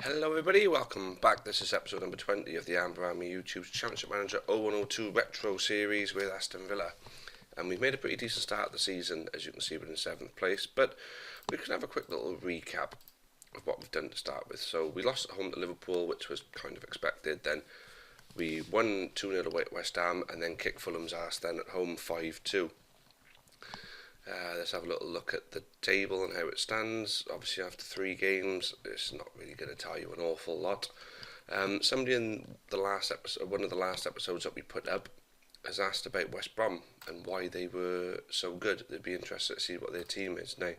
Hello everybody, welcome back. This is episode number 20 of the Amber Army YouTube Championship Manager 0102 Retro Series with Aston Villa. And we've made a pretty decent start of the season, as you can see we're in 7th place, but we can have a quick little recap of what we've done to start with. So we lost at home to Liverpool, which was kind of expected. Then we won 2-0 away at West Ham and then kicked Fulham's arse then at home 5-2. Let's have a little look at the table and how it stands. Obviously, after 3 games, it's not really going to tell you an awful lot. Somebody in the last episode, one of the last episodes that we put up, has asked about West Brom and why they were so good. They'd be interested to see what their team is now.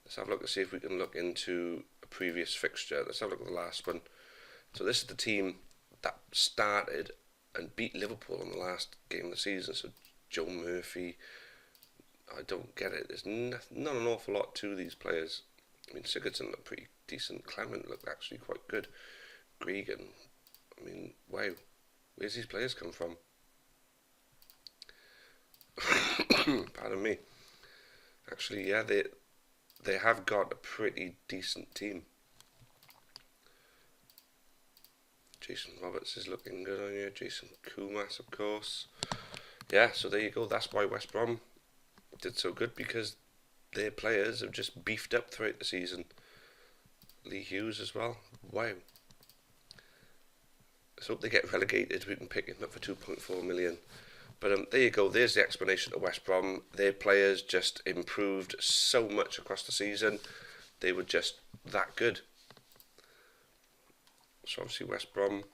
Let's have a look and see if we can look into a previous fixture. Let's have a look at the last one. So this is the team that started and beat Liverpool in the last game of the season. So Joe Murphy. I don't get it. There's not an awful lot to these players. I mean, Sigurdsson looked pretty decent. Clement looked actually quite good. Gregan, I mean, wow. Where's these players come from? Pardon me. Actually, yeah, they have got a pretty decent team. Jason Roberts is looking good on you. Jason Kumas, of course. Yeah, so there you go. That's why West Brom did so good, because their players have just beefed up throughout the season. Lee Hughes as well. Wow. Let's hope they get relegated. We can pick him up for 2.4 million. But there you go. There's the explanation of West Brom. Their players just improved so much across the season. They were just that good. So obviously West Brom.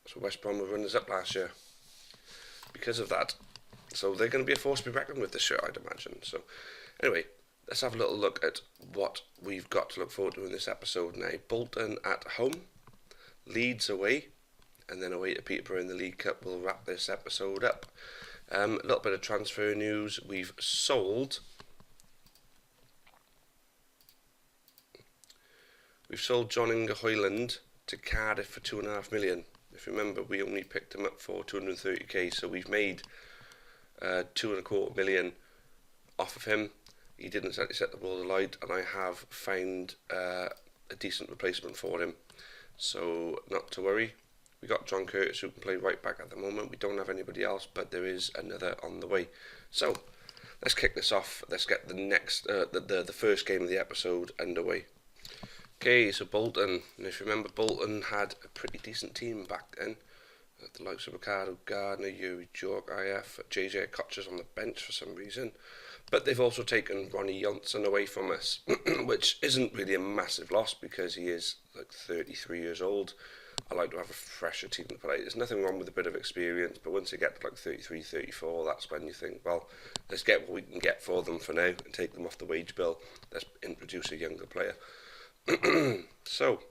So West Brom were runners up last year because of that. So they're going to be a force to be reckoned with this year, I'd imagine. So anyway, let's have a little look at what we've got to look forward to in this episode now. Bolton at home, Leeds away, and then away to Peterborough in the League Cup. We'll wrap this episode up. A little bit of transfer news. We've sold John Inge Hoyland to Cardiff for 2.5 million. If you remember, we only picked him up for 230k, so we've made 2.25 million off of him. He didn't exactly set the world alight, and I have found a decent replacement for him. So not to worry. We got John Curtis, who can play right back at the moment. We don't have anybody else, but there is another on the way. So let's kick this off. Let's get the next, the first game of the episode underway. Okay, so Bolton, and if you remember, Bolton had a pretty decent team back then. The likes of Ricardo Gardner, Yuri Jork, IF, JJ Kocher's on the bench for some reason. But they've also taken Ronnie Johnson away from us, which isn't really a massive loss because he is like 33 years old. I like to have a fresher team to play. There's nothing wrong with a bit of experience, but once you get to like 33, 34, that's when you think, well, let's get what we can get for them for now and take them off the wage bill. Let's introduce a younger player. So,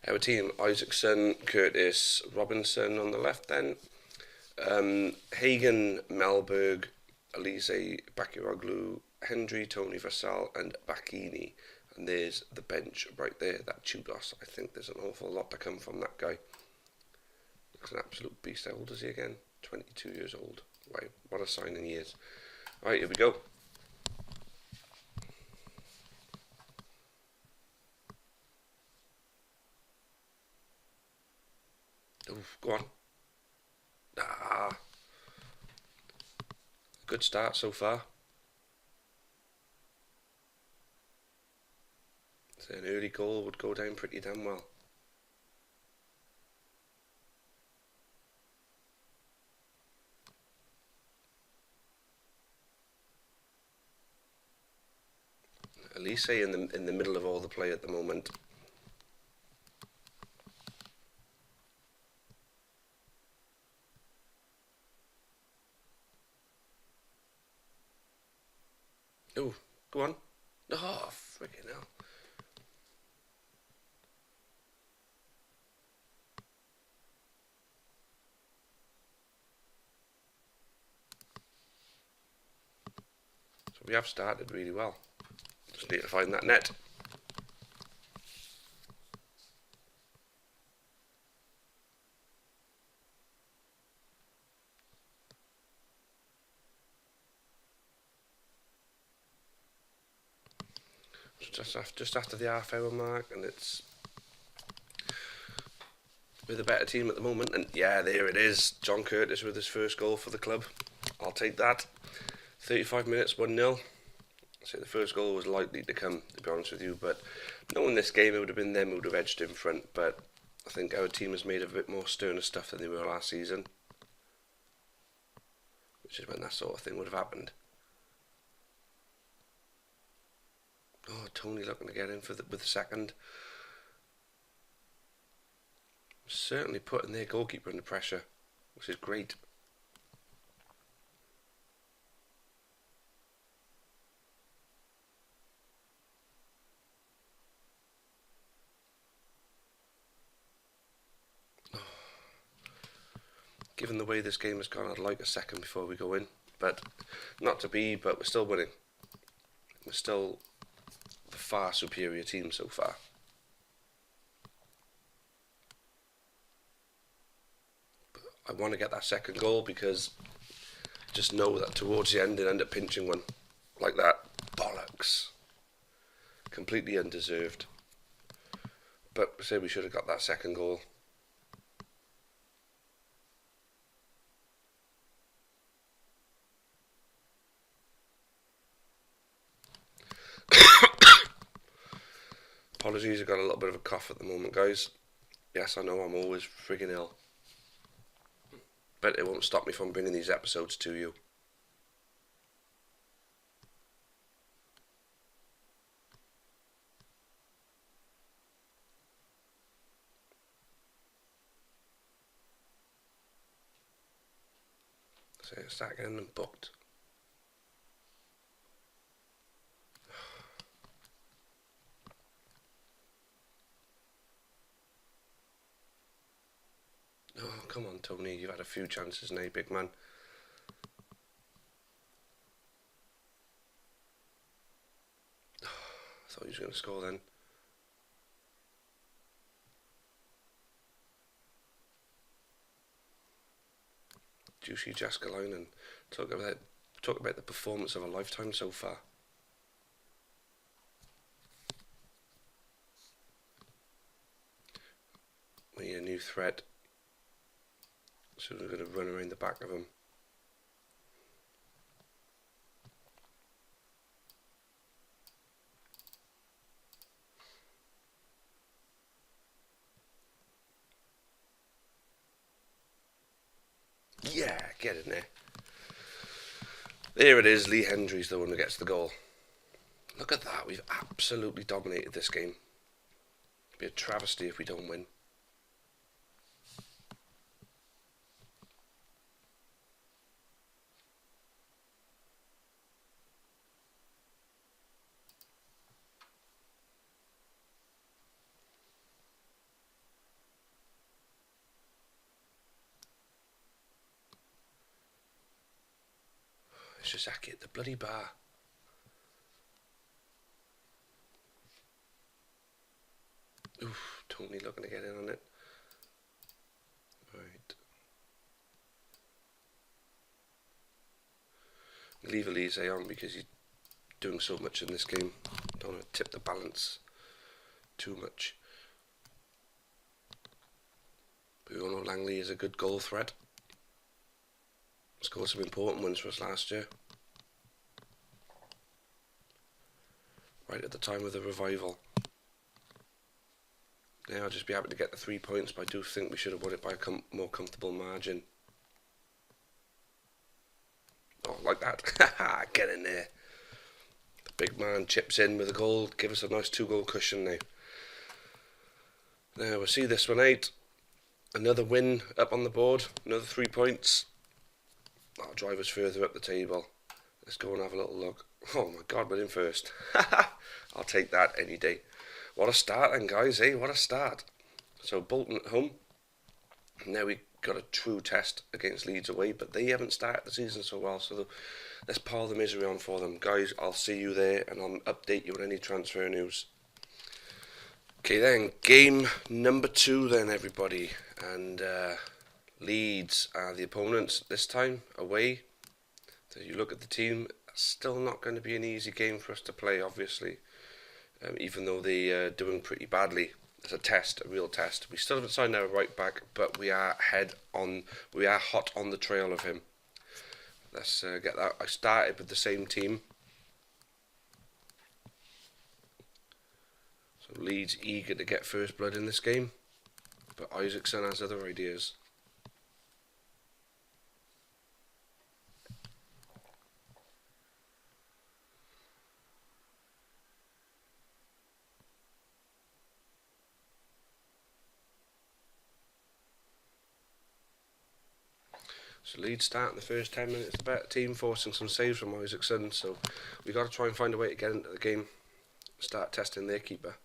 our team: Isaacson, Curtis, Robinson on the left then, Hagen, Melberg, Elise, Bakiroglu, Hendry, Tony Vassal and Bakini. And there's the bench right there, that Chudos. I think there's an awful lot to come from that guy. Looks an absolute beast. How old is he again? 22 years old. Wow, what a signing he is. Right, here we go. Oof, go on. Good start so far. So an early goal would go down pretty damn well. Elise in the middle of all the play at the moment. Oh, go on. Oh, freaking hell. So we have started really well. Just need to find that net. just after the half-hour mark, and we're the better team at the moment. And yeah, there it is. John Curtis with his first goal for the club. I'll take that. 35 minutes, 1-0. So the first goal was likely to come, to be honest with you, but knowing this game, it would have been them who would have edged in front. But I think our team has made a bit more sterner stuff than they were last season, which is when that sort of thing would have happened. Oh, Tony looking to get in with the second. Certainly putting their goalkeeper under pressure, which is great. Given the way this game has gone, I'd like a second before we go in, but not to be, but we're still winning. We're still the far superior team so far. But I want to get that second goal because I just know that towards the end they'll end up pinching one like that. Bollocks. Completely undeserved. But I say we should have got that second goal. Apologies, I've got a little bit of a cough at the moment, guys. Yes, I know I'm always friggin' ill, but it won't stop me from bringing these episodes to you. So start getting them booked. Oh, come on, Tony. You've had a few chances now, big man. I thought he was going to score then. Juicy Jaskaloin, and talk about the performance of a lifetime so far. We need a new threat. So we're going to run around the back of him. Yeah, get in there. There it is. Lee Hendry's the one who gets the goal. Look at that. We've absolutely dominated this game. It'd be a travesty if we don't win. Shizaki at the bloody bar. Oof, Tony looking to get in on it. Right. Leave Elise on because he's doing so much in this game. Don't want to tip the balance too much. But we all know Langley is a good goal threat. Scored some important ones for us last year. Right at the time of the revival. Now I'll just be happy to get the 3 points, but I do think we should have won it by a more comfortable margin. Oh, like that. Get in there. The big man chips in with a goal. Give us a nice 2-goal cushion now. Now we'll see this one out. Another win up on the board. Another 3 points. That'll drive us further up the table. Let's go and have a little look. Oh my god, we're in first. I'll take that any day. What a start then, guys, eh? What a start. So Bolton at home. Now we got a true test against Leeds away, but they haven't started the season so well, so let's pile the misery on for them. Guys, I'll see you there, and I'll update you on any transfer news. Okay then, game number 2 then, everybody. And Leeds are the opponents this time, away. So you look at the team, still not going to be an easy game for us to play, obviously. even though they are doing pretty badly. It's a test, a real test. We still haven't signed our right back, but we are hot on the trail of him. Let's get that. I started with the same team. So Leeds eager to get first blood in this game, but Isaacson has other ideas. So Leeds start in the first 10 minutes, the better team, forcing some saves from Isaacson. So we got to try and find a way to get into the game, start testing their keeper.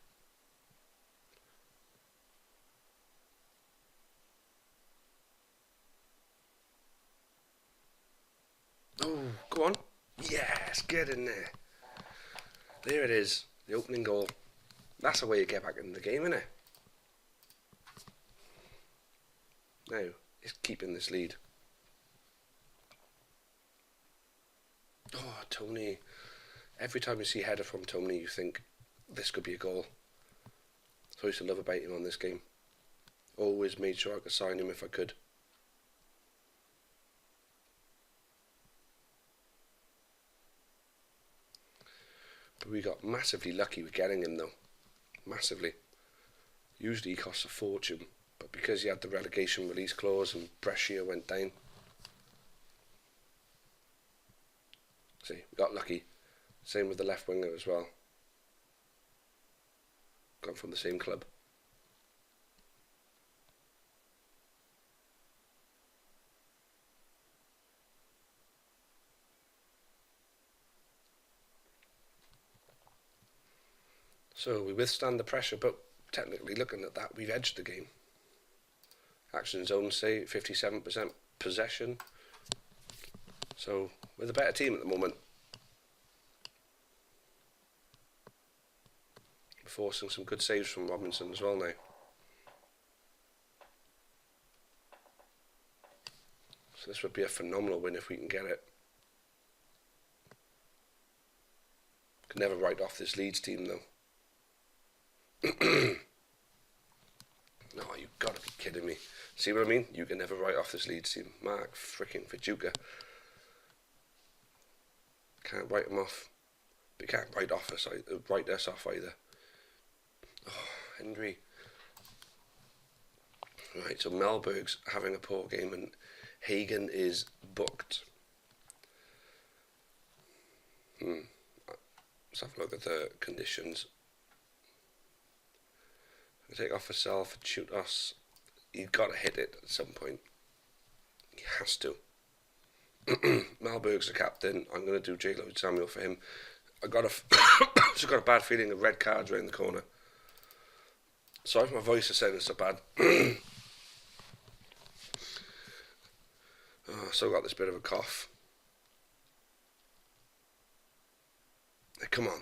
Oh, go on. Yes, get in there. There it is, the opening goal. That's the way you get back in the game, isn't it? Now, it's keeping this lead. Oh, Tony. Every time you see a header from Tony, you think, this could be a goal. So I used to love about him on this game. Always made sure I could sign him if I could. But we got massively lucky with getting him though. Massively. Usually he costs a fortune, but because he had the relegation release clause and Brescia went down. See, we got lucky. Same with the left winger as well. Gone from the same club. So we withstand the pressure, but technically looking at that, we've edged the game. Action zone, say 57% possession. So we're the better team at the moment. Forcing some good saves from Robinson as well now. So this would be a phenomenal win if we can get it. Could never write off this Leeds team though. No, you've got to be kidding me. See what I mean? You can never write off this Leeds team. Mark freaking Fijuca. Can't write them off. But you can't write us off either. Oh, Henry. Right, so Melberg's having a poor game and Hagen is booked. Let's have a look at the conditions. Take off herself, shoot us. You've got to hit it at some point. He has to. Malberg's the captain. I'm going to do J. Lloyd Samuel for him. Just got a bad feeling of red cards around the corner. Sorry if my voice is sounding so bad. Oh, still got this bit of a cough. Hey, come on.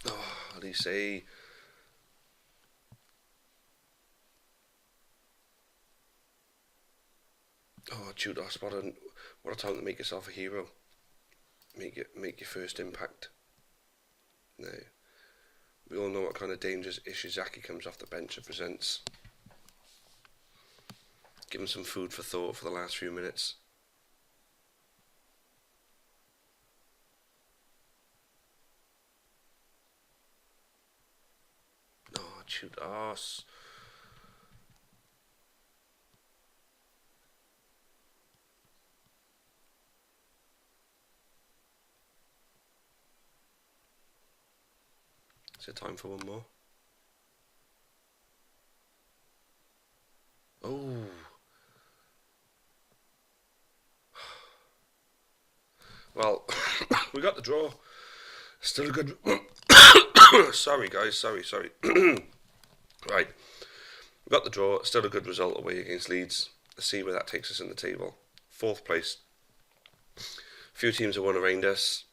Oh, what do you say? Oh, Judas, what a time to make yourself a hero. Make your first impact. Now, we all know what kind of dangers Ishizaki comes off the bench and presents. Give him some food for thought for the last few minutes. Oh, Judas. Is it time for one more? Oh. Well, we got the draw. Still a good... Sorry, guys. Sorry. Right. We got the draw. Still a good result away against Leeds. Let's see where that takes us in the table. 4th place. A few teams have won around us.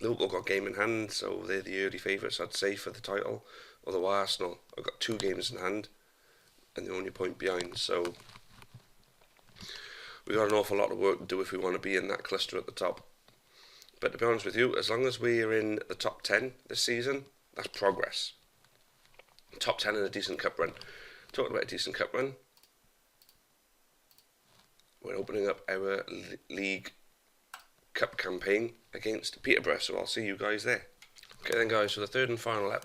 Liverpool got game in hand, so they're the early favourites, I'd say, for the title. Although Arsenal have got 2 games in hand and they're only a point behind. So we've got an awful lot of work to do if we want to be in that cluster at the top. But to be honest with you, as long as we're in the top 10 this season, that's progress. Top 10 in a decent cup run. Talking about a decent cup run, we're opening up our League Cup campaign against Peterborough, so I'll see you guys there. Okay then guys, so the third and final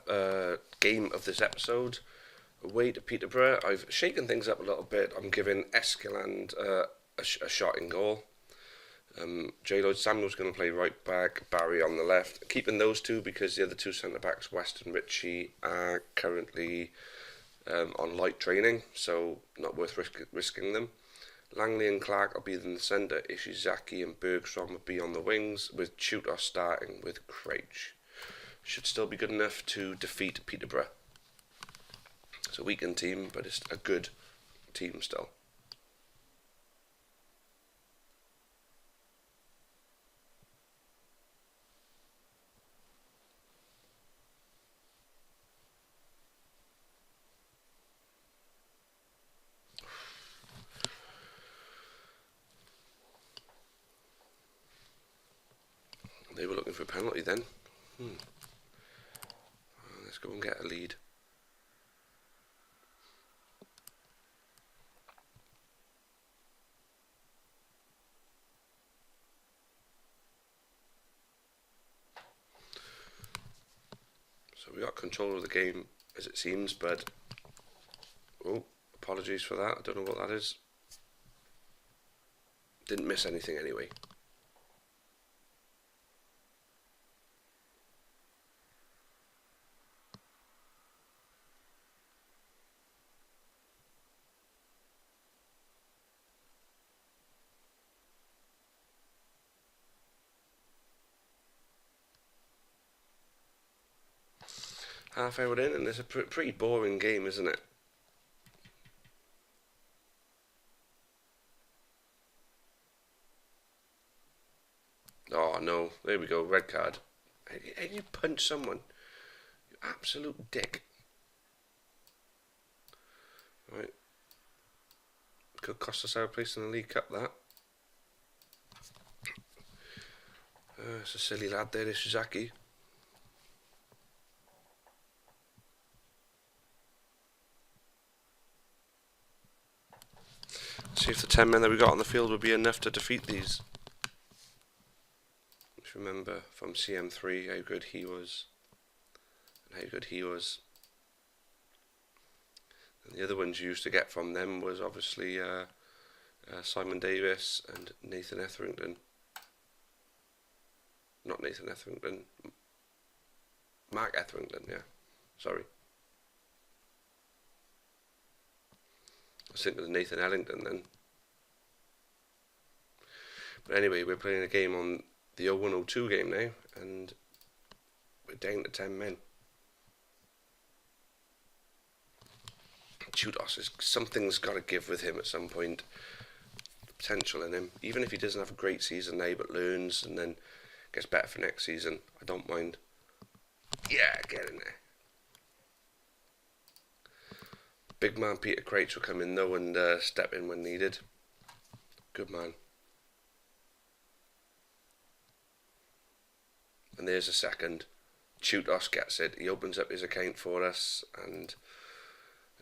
game of this episode, away to Peterborough. I've shaken things up a little bit. I'm giving Escaland a shot in goal. J. Lloyd Samuel's going to play right back, Barry on the left. Keeping those two because the other two centre backs, West and Ritchie, are currently on light training, so not worth risking them. Langley and Clark will be in the centre. Ishizaki and Bergstrom will be on the wings, with Chutos starting with Craig. Should still be good enough to defeat Peterborough. It's a weakened team, but it's a good team still. They were looking for a penalty then. Let's go and get a lead. So we got control of the game as it seems, but apologies for that. I don't know what that is. Didn't miss anything anyway. Half hour in, and it's a pretty boring game, isn't it? Oh no, there we go, red card. How do you punch someone? You absolute dick. Right. Could cost us our place in the League Cup, that. It's a silly lad there, Ishizaki. See if the 10 men that we got on the field would be enough to defeat these. Just remember from CM3 how good he was. And how good he was. And the other ones you used to get from them was obviously Simon Davis and Nathan Etherington. Not Nathan Etherington. Mark Etherington, yeah. Sorry. I was thinking of Nathan Ellington then. But anyway, we're playing a game on the 0102 game now, and we're down to 10 men. Chutos, something's got to give with him at some point. The potential in him. Even if he doesn't have a great season now, but learns and then gets better for next season, I don't mind. Yeah, get in there. Big man Peter Craig will come in though and step in when needed. Good man. And there's a second. Chutos gets it. He opens up his account for us, and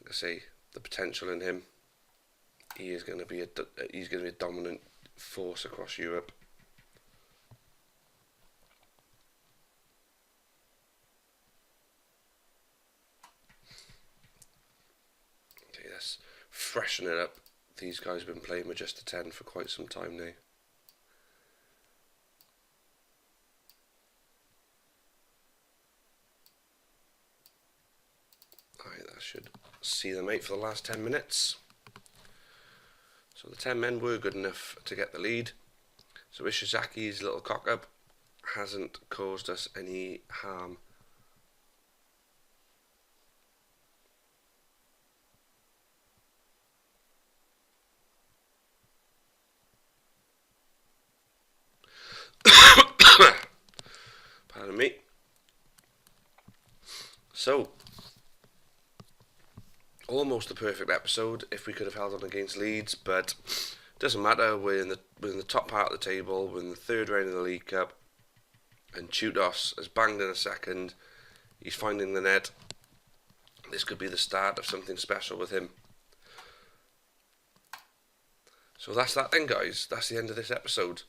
like I say, the potential in him. He is going to be a dominant force across Europe. Let's freshen it up. These guys have been playing with just a 10 for quite some time now. Alright, that should see them out for the last 10 minutes. So the 10 men were good enough to get the lead. So Ishizaki's little cock up hasn't caused us any harm. Pardon me. So, almost a perfect episode if we could have held on against Leeds, but doesn't matter. We're in the top part of the table. We're in the third round of the League Cup. and Chutos has banged in a second. He's finding the net. This could be the start of something special with him. So that's that then, guys. That's the end of this episode.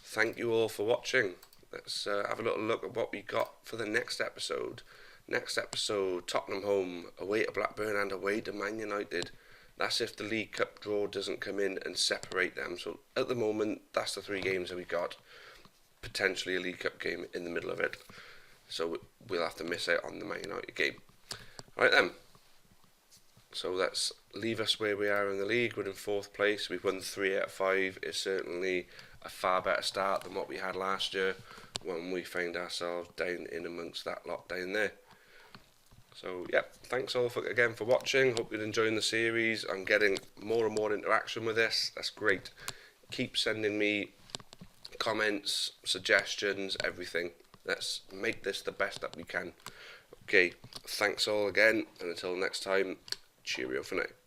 Thank you all for watching. Let's have a little look at what we got for the next episode. Next episode, Tottenham home, away to Blackburn and away to Man United. That's if the League Cup draw doesn't come in and separate them. So at the moment, that's the 3 games that we got. Potentially a League Cup game in the middle of it. So we'll have to miss out on the Man United game. Alright then. So let's leave us where we are in the league. We're in 4th place. We've won 3 out of 5. It's certainly a far better start than what we had last year when we found ourselves down in amongst that lot down there. So yeah, thanks all again for watching. Hope you're enjoying the series. I'm getting more and more interaction with this. That's great. Keep sending me comments, suggestions, everything. Let's make this the best that we can. Okay, thanks all again, and until next time, cheerio for now.